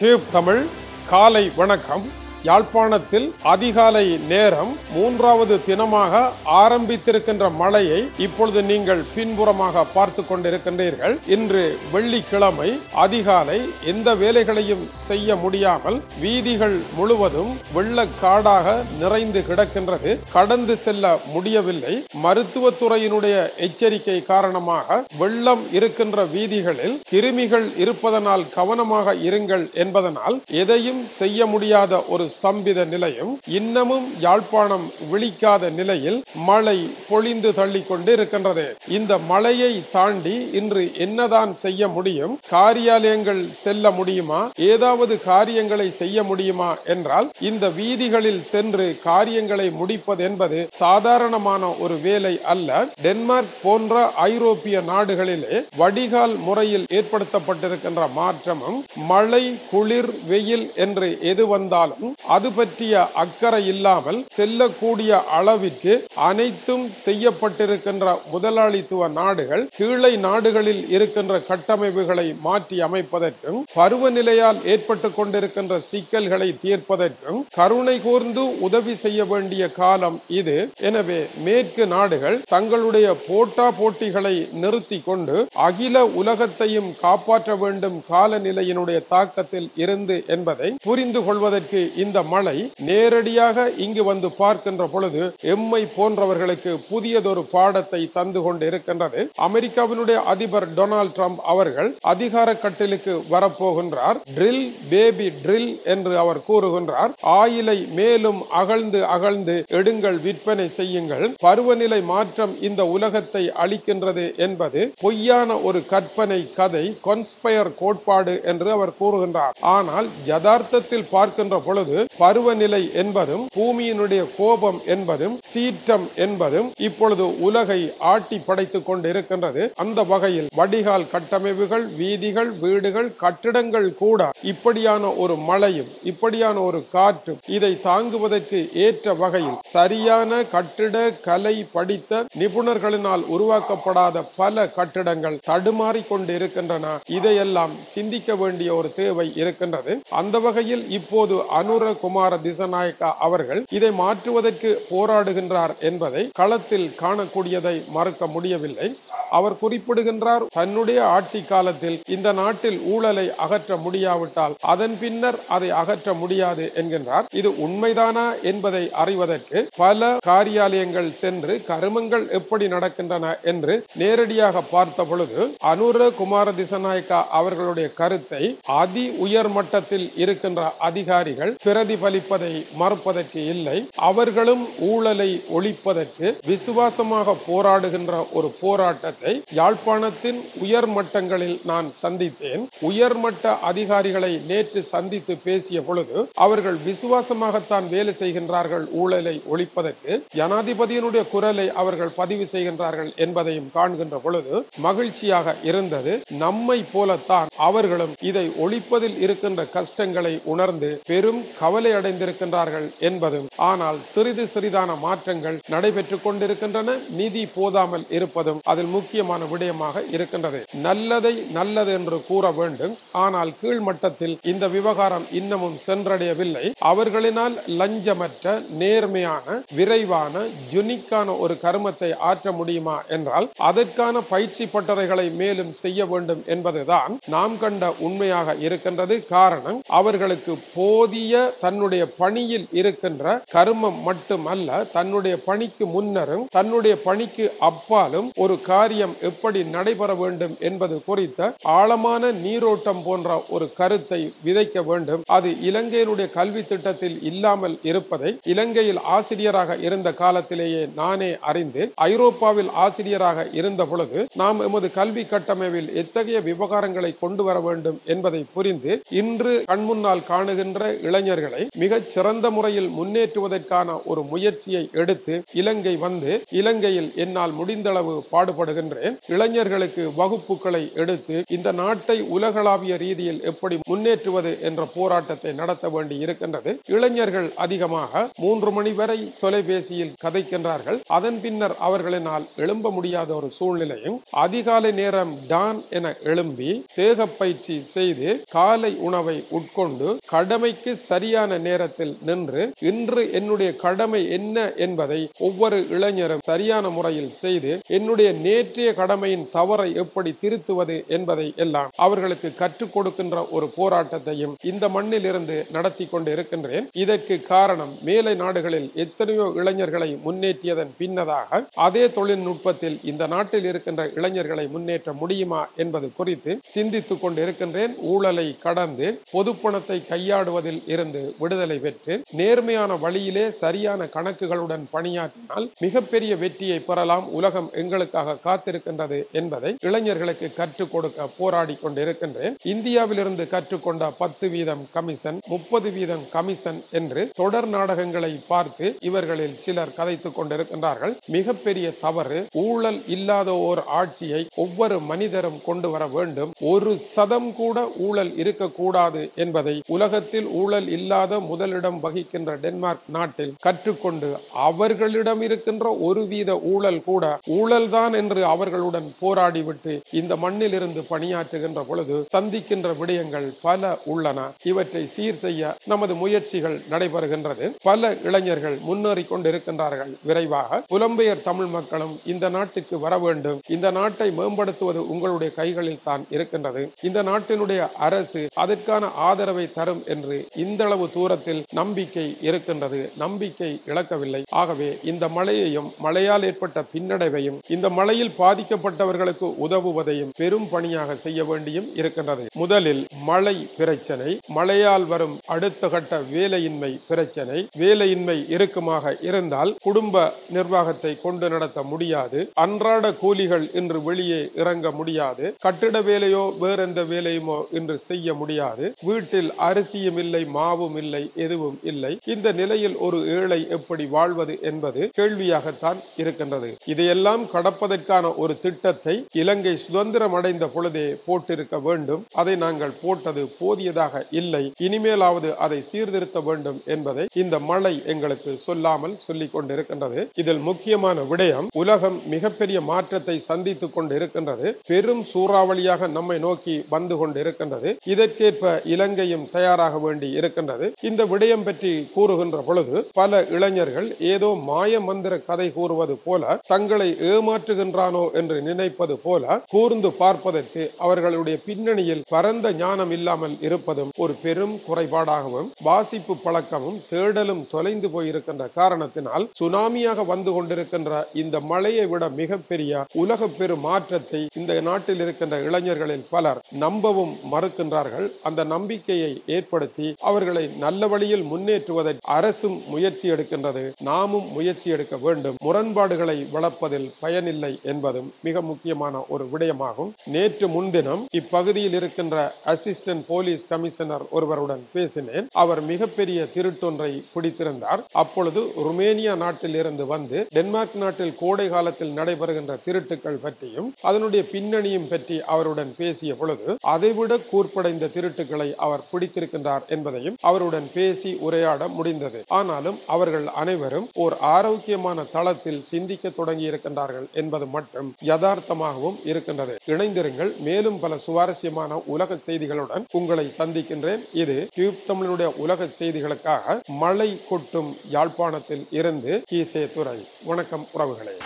Tube Tamil காலை வணக்கம். யாழ்ப்பாணத்தில் அதிகாலை நேரம் 3வது தினமாக ஆரம்பித்திருக்கின்ற மழையை இப்பொழுது நீங்கள் பின்புறமாக பார்த்து கொண்டிருக்கின்றீர்கள். இன்று வெள்ளிக்கிழமை அதிகாலை எந்த வேலைகளையும் செய்ய முடியாமல் வீதிகள் முழுவதும் வெள்ளக்காடாக நிறைந்து கிடக்கின்றது. கடந்து செல்ல முடியவில்லை. மருத்துவத்துறையினுடைய எச்சரிக்கை காரணமாக வெள்ளம் இருக்கின்ற வீதிகளில் கிருமிகள் இருப்பதனால் கவனமாக இருங்கள் என்பதனால் எதையும் செய்ய முடியாத ஒரு ஸ்தம்பித நிலையும் இன்னமும் யாழ்ப்பாணம் விழிக்காத நிலையில் மழை பொழிந்து தள்ளி கொண்டு இருக்கின்றது. இந்த மழையை தாண்டி இன்று என்னதான் செய்ய முடியும்? காரியாலயங்கள் செல்ல முடியுமா? ஏதாவது காரியங்களை செய்ய முடியுமா என்றால் இந்த வீதிகளில் சென்று காரியங்களை முடிப்பது என்பது சாதாரணமான ஒரு வேலை அல்ல. டென்மார்க் போன்ற ஐரோப்பிய நாடுகளிலே வடிகால் முறையில் ஏற்படுத்தப்பட்டிருக்கின்ற மாற்றமும் மழை குளிர் வெயில் என்று எது வந்தாலும் அது பற்றிய அக்கறை இல்லாமல் செல்லக்கூடிய அளவிற்கு அனைத்தும் செய்யப்பட்டிருக்கின்ற முதலாளித்துவ நாடுகள் கீழே நாடுகளில் இருக்கின்ற கட்டமைப்புகளை மாற்றி அமைப்பதற்கும் பருவநிலையால் ஏற்பட்டு கொண்டிருக்கின்ற சிக்கல்களை தீர்ப்பதற்கும் கருணை கூர்ந்து உதவி செய்ய வேண்டிய காலம் இது. எனவே மேற்கு நாடுகள் தங்களுடைய போட்டா போட்டிகளை நிறுத்தி கொண்டு அகில உலகத்தையும் காப்பாற்ற வேண்டும் காலநிலையினுடைய தாக்கத்தில் இருந்து என்பதை புரிந்து கொள்வதற்கு இந்த மழை நேரடியாக இங்கு வந்து பார்க்கின்ற பொழுது எம்மை போன்றவர்களுக்கு புதியதொரு பாடத்தை தந்து கொண்டு இருக்கின்றது. அமெரிக்காவினுடைய அதிபர் டொனால்ட் ட்ரம்ப் அவர்கள் அதிகார கட்டிலுக்கு வரப்போகின்றார். ட்ரில் பேபி ட்ரில் என்று அவர் கூறுகின்றார். ஆயிலை மேலும் அகழ்ந்து அகழ்ந்து எடுங்கள், விற்பனை செய்யுங்கள். பருவநிலை மாற்றம் இந்த உலகத்தை அளிக்கின்றது என்பது பொய்யான ஒரு கற்பனை கதை, கான்ஸ்பயர் கோட்பாடு என்று அவர் கூறுகின்றார். ஆனால் யதார்த்தத்தில் பார்க்கின்ற பொழுது பருவநிலை என்பதும் பூமியினுடைய கோபம் என்பதும் சீற்றம் என்பதும் இப்பொழுது உலகை ஆட்டி படைத்துக் கொண்டு இருக்கின்றது. அந்த வகையில் வடிகால் கட்டமைப்புகள், வீதிகள், வீடுகள், கட்டிடங்கள் கூட இப்படியான ஒரு மழையும் இப்படியான ஒரு காற்றும் இதை தாங்குவதற்கு ஏற்ற வகையில் சரியான கட்டிட கலை படித்த நிபுணர்களினால் உருவாக்கப்படாத பல கட்டிடங்கள் தடுமாறி கொண்டு இருக்கின்றன. இதையெல்லாம் சிந்திக்க வேண்டிய ஒரு தேவை இருக்கின்றது. அந்த வகையில் இப்போது அனுர குமார திசநாயக்கா அவர்கள் இதை மாற்றுவதற்கு போராடுகின்றார் என்பதை களத்தில் காணக்கூடியதை மறுக்க முடியவில்லை. அவர் குறிப்பிடுகின்றார், தன்னுடைய ஆட்சி காலத்தில் இந்த நாட்டில் ஊழலை அகற்ற முடியாவிட்டால் அதன் பின்னர் அதை அகற்ற முடியாது என்கின்றார். இது உண்மைதானா என்பதை அறிவதற்கு பல காரியாலயங்கள் சென்று கருமங்கள் எப்படி நடக்கின்றன என்று நேரடியாக பார்த்த பொழுது அனுர குமார திசநாயக்கா அவர்களுடைய கருத்தை அதி உயர் மட்டத்தில் இருக்கின்ற அதிகாரிகள் பிரதிபலிப்பதை மறுப்பதற்கு இல்லை. அவர்களும் ஊழலை ஒழிப்பதற்கு விசுவாசமாக போராடுகின்ற ஒரு போராட்டத்தை யாழ்ப்பாணத்தின் உயர் மட்டங்களில் நான் சந்தித்தேன். உயர்மட்ட அதிகாரிகளை நேற்று சந்தித்து பேசிய பொழுது அவர்கள் விசுவாசமாகத்தான் வேலை செய்கின்றார்கள் ஊழலை ஒழிப்பதற்கு. ஜனாதிபதியினுடைய குரலை அவர்கள் பதிவு செய்கின்றார்கள் என்பதையும் காண்கின்ற பொழுது மகிழ்ச்சியாக இருந்தது. நம்மை போலத்தான் அவர்களும் இதை ஒழிப்பதில் இருக்கின்ற கஷ்டங்களை உணர்ந்து பெரும் கவலை அடைந்திருக்கின்றார்கள் என்பதும், ஆனால் சிறிது சிறிதான மாற்றங்கள் நடைபெற்றுக் கொண்டிருக்கின்றன. நிதி போதாமல் இருப்பதும் அதில் முக்கியமான விடயமாக இருக்கின்றது. நல்லதை நல்லது என்று கூற வேண்டும். ஆனால் கீழ்மட்டத்தில் இந்த விவகாரம் இன்னமும் சென்றடையவில்லை. அவர்களினால் லஞ்சமற்ற நேர்மையான விரைவான யுனிக்கான ஒரு கர்மத்தை ஆற்ற முடியுமா என்றால் அதற்கான பயிற்சி பட்டறைகளை மேலும் செய்ய வேண்டும் என்பதுதான் நாம் கண்ட உண்மையாக இருக்கின்றது. காரணம், அவர்களுக்கு போதிய தன்னுடைய பணியில் இருக்கின்ற கர்மம் மட்டுமல்ல, தன்னுடைய பணிக்கு முன்னரும் தன்னுடைய பணிக்கு அப்பாலும் ஒரு காரியம் எப்படி நடைபெற வேண்டும் என்பது குறித்த ஆழமான நீரோட்டம் போன்ற ஒரு கருத்தை விதைக்க வேண்டும். அது இலங்கையினுடைய கல்வி திட்டத்தில் இல்லாமல் இருப்பதை இலங்கையில் ஆசிரியராக இருந்த காலத்திலேயே நானே அறிந்து, ஐரோப்பாவில் ஆசிரியராக இருந்த பொழுது நாம் எமது கல்வி கட்டமைப்பில் எத்தகைய விவகாரங்களை கொண்டு வர வேண்டும் என்பதை புரிந்து இன்று கண்முன்னால் காணுகின்ற இளைஞர்களை மிகச் சிறந்த முறையில் முன்னேற்றுவதற்கான ஒரு முயற்சியை எடுத்து இலங்கை வந்து இலங்கையில் என்னால் முடிந்தளவு பாடுபடுகின்றேன். இருக்கின்றேன். இளைஞர்களுக்கு வகுப்புகளை எடுத்து இந்த நாட்டை உலகளாவிய ரீதியில் எப்படி முன்னேற்றுவது என்ற போராட்டத்தை நடத்த வேண்டி இருக்கின்றது. இளைஞர்கள் அதிகமாக 3 மணி வரை தொலைபேசியில் கதைக்கின்றார்கள். அதன் பின்னர் அவர்களினால் எழும்ப முடியாத ஒரு சூழ்நிலையும், அதிகாலை நேரம் டான் என எழும்பி தேக பயிற்சி செய்து காலை உணவை உட்கொண்டு கடமைக்கு சரியான நேரத்தில் நின்று இன்று என்னுடைய கடமை என்ன என்பதை ஒவ்வொரு இளைஞரும் சரியான முறையில் செய்து என்னுடைய நேற்றைய கடமையின் தவறை எப்படி திருத்துவது என்பதை எல்லாம் அவர்களுக்கு கற்றுக் கொடுக்கின்ற ஒரு போராட்டத்தையும் இந்த மண்ணில் இருந்து நடத்தி கொண்டு இருக்கின்றேன். இதற்கு காரணம் மேலை நாடுகளில் எத்தனையோ இளைஞர்களை முன்னேற்றியதன் பின்னதாக அதே தொழில்நுட்பத்தில் இந்த நாட்டில் இருக்கின்ற இளைஞர்களை முன்னேற்ற முடியுமா என்பது குறித்து சிந்தித்துக் கொண்டு இருக்கின்றேன். ஊழலை கடந்து பொதுப்பணத்தை கையாடுவதில் இருந்து விடுதலை பெற்று நேர்மையான வழியிலே சரியான கணக்குகளுடன் பணியாற்றினால் மிகப்பெரிய வெற்றியை பெறலாம். உலகம் எங்களுக்காக காத்திருக்கின்றது என்பதை இளைஞர்களுக்கு கற்றுக் கொடுக்க போராடி கொண்டிருக்கின்றேன். இந்தியாவிலிருந்து கற்றுக்கொண்ட 10% கமிஷன், 30% கமிஷன் என்று தொடர் நாடகங்களை பார்த்து இவர்களில் சிலர் கதைத்துக் கொண்டிருக்கின்றார்கள். மிகப்பெரிய தவறு. ஊழல் இல்லாத ஓர் ஆட்சியை ஒவ்வொரு மனிதரும் கொண்டு வர வேண்டும். 1% கூட ஊழல் இருக்கக்கூடாது என்பதை உலகத்தில் ஊழல் இல்லாத முதலிடம் வகிக்கின்ற டென்மார்க் நாட்டில் கற்றுக்கொண்டு அவர்களிடம் இருக்கின்ற 1% ஊழல் கூட ஊழல்தான் என்று அவர்களுடன் போராடிவிட்டு இந்த மண்ணில் இருந்து பணியாற்றுகின்ற பொழுது சந்திக்கின்ற விடயங்கள் பல உள்ளன. இவற்றை சீர் செய்ய நமது முயற்சிகள் நடைபெறுகின்றது. பல இளைஞர்கள் முன்னேறி கொண்டிருக்கின்றார்கள். விரைவாக புலம்பெயர் தமிழ் மக்களும் இந்த நாட்டுக்கு வர வேண்டும். இந்த நாட்டை மேம்படுத்துவது உங்களுடைய கைகளில் தான் இருக்கின்றது. இந்த நாட்டினுடைய அரசு அதற்கான ஆதரவை தரும் என்று இந்தளவு தூரத்தில் நம்பிக்கை இருக்கின்றது. நம்பிக்கை இழக்கவில்லை. ஆகவே இந்த மழையையும் மழையால் ஏற்பட்ட பின்னடைவையும் இந்த மழையில் பாதிக்கப்பட்டவர்களுக்கு உதவுவதையும் பெரும் பணியாக செய்ய வேண்டியும் இருக்கின்றது. முதலில் மழை பிரச்சனை, மழையால் வரும் அடுத்த கட்ட வேலையின்மை பிரச்சனை. வேலையின்மை இறுக்கமாக இருந்தால் குடும்ப நிர்வாகத்தை கொண்டு நடத்த முடியாது. அன்றாட கூலிகள் இன்று வெளியே இறங்க முடியாது. கட்டிட வேலையோ வேறெந்த வேலையுமோ இன்று செய்ய முடியாது. வீட்டில் அரிசியும் இல்லை, மாவும் இல்லை, எதுவும் இல்லை. இந்த நிலையில் ஒரு ஏழை எப்படி வாழ்வது என்பது கேள்வியாகத்தான் இருக்கின்றது. இதையெல்லாம் கடப்பதற்கான ஒரு திட்டத்தை இலங்கை சுதந்திரம் அடைந்த பொழுதே போட்டிருக்க வேண்டும். அதை நாங்கள் போட்டது போதியதாக இல்லை. இனிமேலாவது அதை சீர்திருத்த வேண்டும் என்பதை இந்த மழை எங்களுக்கு சொல்லாமல் சொல்லிக் கொண்டிருக்கின்றது. இதில் முக்கியமான விடயம், உலகம் மிகப்பெரிய மாற்றத்தை சந்தித்துக் கொண்டு இருக்கின்றது. பெரும் சூறாவளியாக நம்மை நோக்கி வந்து கொண்டிருக்கின்றது. இதற்கேற்ப இலங்கையும் தயாராக வேண்டி இருக்கின்றது. இந்த விடயம் பற்றி கூறுகின்ற பொழுது பல இளைஞர்கள் ஏதோ மாய மந்திர கதை கூறுவது போல, தங்களை ஏமாற்றுகின்றானோ என்று நினைப்பது போல கூர்ந்து பார்ப்பதற்கு அவர்களுடைய பின்னணியில் பரந்த ஞானம் இல்லாமல் இருப்பதும் ஒரு பெரும் குறைபாடாகவும், வாசிப்பு பழக்கமும் தேடலும் தொலைந்து போயிருக்கின்ற காரணத்தினால் சுனாமியாக வந்து கொண்டிருக்கின்ற இந்த மழையை விட மிகப்பெரிய உலக பெரு மாற்றத்தை இந்த நாட்டில் இருக்கின்ற இளைஞர்களில் பலர் நம்பவும் மறுக்கின்றார்கள். அந்த நம்பிக்கையை ஏற்படுத்தி அவர்களை நல்ல வழியில் முன்னேற்றுவதற்கு அரசும் முயற்சி எடுக்கின்றது. நாமும் முயற்சி எடுக்க வேண்டும். முரண்பாடுகளை வளர்ப்பதில் பயனில்லை என்பதும் மிக முக்கியமான ஒரு விடயமாகும். நேற்று முன்தினம் இப்பகுதியில் இருக்கின்ற அசிஸ்டன்ட் போலீஸ் கமிஷனர் ஒருவருடன் பேசினேன். அவர் மிகப்பெரிய திருட்டொன்றை பிடித்திருந்தார். அப்பொழுது ருமேனியா நாட்டில் இருந்து வந்து டென்மார்க் நாட்டில் கோடை காலத்தில் நடைபெறுகின்ற திருட்டுக்கள் பற்றியும் அதனுடைய பின்னணியும் பற்றி அவருடன் பேசிய பொழுது அதைவிட கூர்ப்படைந்த திருட்டுக்களை அவர் பிடித்திருக்கின்றார் என்பதையும் அவருடன் பேசி உரையாட முடிந்தது. ஆனாலும் அவர்கள் அனைவரும் ஒரு ஆரோக்கியமான தளத்தில் சிந்திக்க தொடங்கி இருக்கின்றார்கள் என்பது மட்டும் யதார்த்தமாகவும் இருக்கின்றது. இணைந்திருங்கள். மேலும் பல சுவாரஸ்யமான உலக செய்திகளுடன் உங்களை சந்திக்கின்றேன். இது டியூப் தமிழனுடைய உலக செய்திகளுக்காக மழை கொட்டும் யாழ்ப்பாணத்தில் இருந்து கீசே துரை. வணக்கம் உறவுகளே.